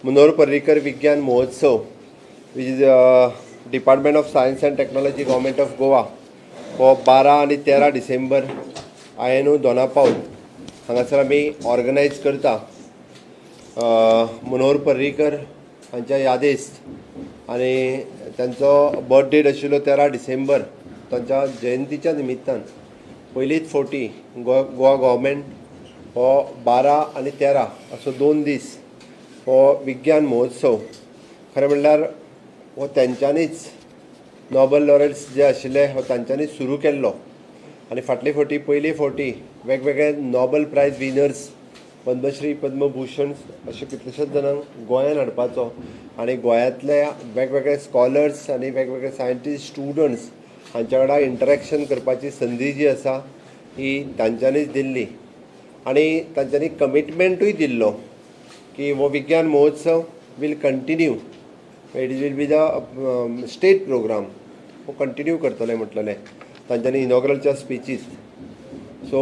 मनोहर पर्रीकर विज्ञान महोत्सव which is department of science end technology government of Goa हो 12 आणि 13 डिसेंबर INO दोनापावल हांगासर आमी ऑर्गनायज करता. मनोहर पर्रीकर हांच्या यादेस्त आनी तांचो बर्थ डेट आशिल्लो 13 डिसेंबर. तांच्या जयंतीच्या निमित्तान पयलीच फावटी गोवा गव्हर्मेंट हो 12 आणि 13 असो 2 दीस हो विज्ञान महोत्सव खरें म्हणल्यार हो तेंच्यांनीच नोबल लॉरेट्स जे आशिल्ले हो तांच्यांनीच सुरू केल्लो आनी फाटले फावटी पयली फावटी वेगवेगळे Nobel prize winners Padma Shri Padma Bhushan अशे कितलेशेच जाणांक गोंयांत हाडपाचो आनी गोंयांतले वेगवेगळे स्कॉलर्स आनी वेगवेगळे सायंटिस्ट स्टुडंट्स हांच्या वांगडा इंटरेक्शन करपाची संदी जी आसा ही तांच्यांनीच दिल्ली आनी तांच्यांनी कमिटमेंटूय दिल्लो की हो विज्ञान महोत्सव will continue. It will be the state program हो कंटिन्यू करतले म्हटलेलें तांच्यांनी इनॉग्रलच्या speeches. So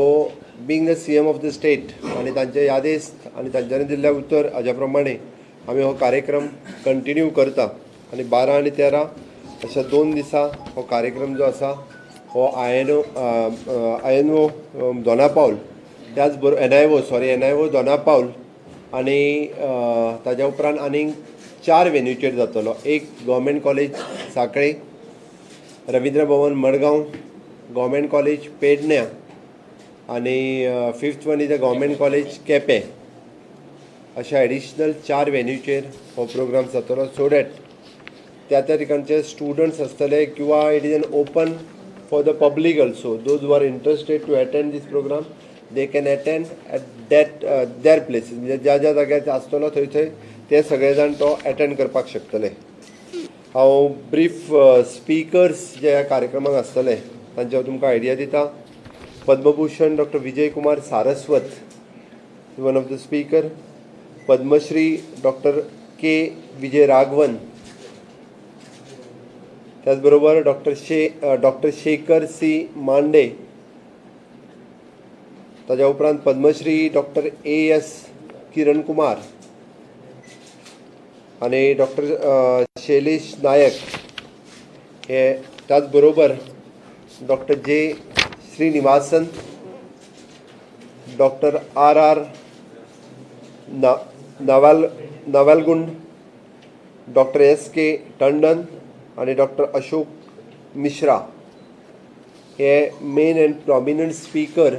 being the CM of the state आनी तांचे यादेस्त आनी तांच्यांनी दिल्लें उतर हाज्या प्रमाणे आमी हो कार्यक्रम कंटिन्यू करता आनी 12 आनी 13 अशा 2 दिसा हो कार्यक्रम जो आसा हो INO दोनापावल त्याच बरोबर NIO दोनापावल आनी ताज्या उपरांत आनीक 4 वेन्यूचेर जातलो. एक गव्हर्मेंट कॉलेज सांखळी, रवींद्र भवन मडगांव, गव्हर्मेंट कॉलेज पेडण्यां आनी 5th one is the government college Quepem. अशा एडिशनल 4 वेन्यूचेर हो प्रोग्राम जातलो सो डॅट त्या ठिकाणचे स्टुडंट्स आसतले किंवा it is an open for the public also. Those who are interested to attend these programme they can attend at their places. म्हणजे ज्या ज्या जाग्यार आसतलो थंय ते सगळे जाण तो अटेंड करपाक शकतले. हांव ब्रीफ स्पिकर्स जे ह्या कार्यक्रमाक आसतले तांचे तुमकां आयडिया दिता. Padma Bhushan doctor Vijay Kumar Saraswat one of the speaker. Padma Shri doctor K Vijay Raghavan. त्याच बरोबर डॉक्टर शेखर C मांडे. ताज्या उपरांत पद्मश्री डॉक्टर AS किरण कुमार आनी डॉक्टर शैलेश नायक. हे त्याच बरोबर doctor J Srinivasan, doctor R Navalgund, doctor SK Tandon आनी डॉक्टर अशोक मिश्रा हे मेन एंड प्रॉमिनंट स्पीकर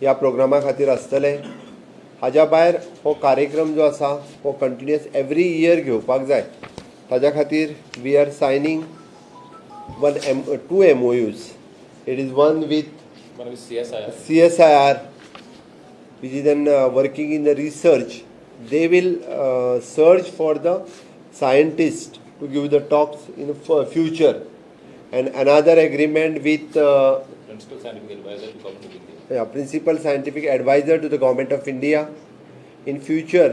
ह्या प्रोग्रामा खातीर आसतले. हाज्या भायर हो कार्यक्रम जो आसा हो कंटिन्युअस एवरी इयर घेवपाक जाय. ताज्या खातीर we R सायनींग 2 MOUs. It is one with CSIR which is then working in the research. They will search for the scientists to give the talks in the future, and another agreement with principal scientific advisor to the government of India. In future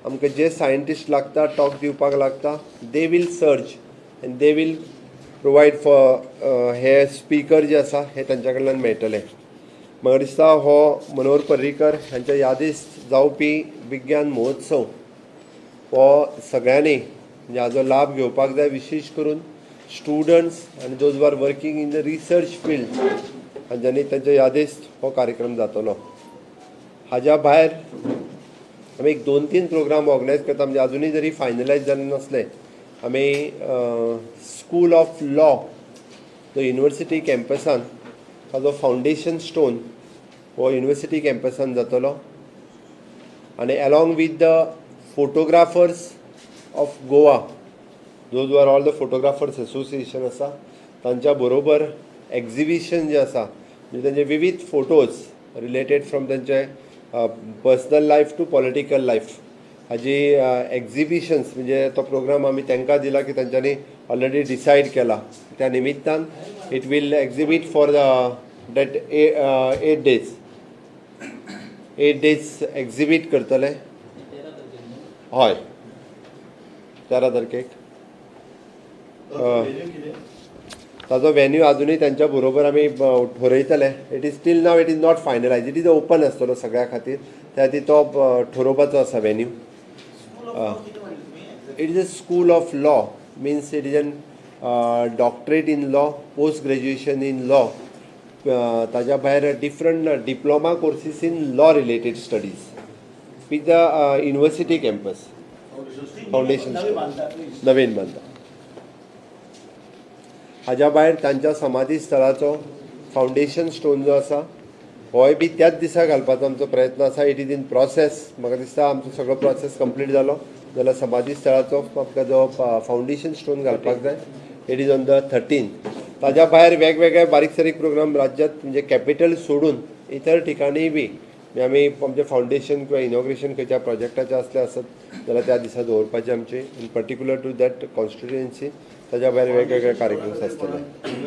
आमकां जे scientist लागता talk दिवपाक लागता they will search and they will provide for हे speaker जे आसा हे तांच्या कडल्यान मेळटले. म्हाका दिसता हो मनोहर पर्रीकर हांच्या यादीस्त जावपी विज्ञान महोत्सव हो सगळ्यांनी म्हणजे हाजो लाभ घेवपाक जाय. विशेश करून स्टुडंट्स आनी those who are working in the research field हांच्यांनी तांच्या यादीस्त हो कार्यक्रम जातलो. हाज्या भायर आमी एक 2-3 प्रोग्राम ऑर्गनायज करता. म्हणजे अजुनूय जरी फायनलायज जाले नसले आमी स्कूल ऑफ लॉ जो युनिवर्सिटी कॅम्पसान ताजो फावंडेशन स्टोन हो युनिवर्सिटी कॅम्पसान जातलो. आनी along with the photographers of Goa those who are all the photographers association आसा तांच्या बरोबर एक्झिबिशन जे आसा म्हणजे तांचे विविध फोटोज रिलेटेड फ्रॉम तांचे personal life to political life हाजी एक्झिबिशन्स म्हणजे तो प्रोग्राम आमी तांकां दिला की तांच्यांनी ऑलरेडी डिसायड केला. त्या निमित्तान it will exhibit for that 8 days exhibit करतले. हय 13 तारखेक ताजो वेन्यू अजुनूय तांच्या बरोबर आमी ठरयतले. It is still now it is not finalise. It is open आसतलो सगळ्या खातीर त्या खातीर तो ठरोवपाचो आसा venue. It is a school of law, means it is an doctorate in law, post graduation in law. ताज्या भायर different diploma courses in law related studies with the university campus. Foundation नवीन बांधता. हाज्या भायर तांच्या समाधी स्थळाचो फाउंडेशन स्टोन जो आसा होय बी त्याच दिसा घालपाचो आमचो प्रयत्न आसा. It is in process. म्हाका दिसता आमचो सगळो प्रोसेस कंप्लीट जालो जाल्यार समाधी स्थळाचो आमकां जो फाउंडेशन स्टोन घालपाक जाय इट इज ऑन द 13. ताज्या भायर वेगवेगळे बारीक सारीक प्रोग्राम राज्यांत म्हणजे कॅपिटल सोडून इतर ठिकाणी बी आमी आमचें फाउंडेशन किंवा इनॉग्रेशन खंयच्या प्रोजेक्टाचें असलें आसत जाल्यार त्या दिसा दवरपाचें आमचें in particular to that constituency. ताज्या भायर वेगवेगळे कार्यक्रम आसतले.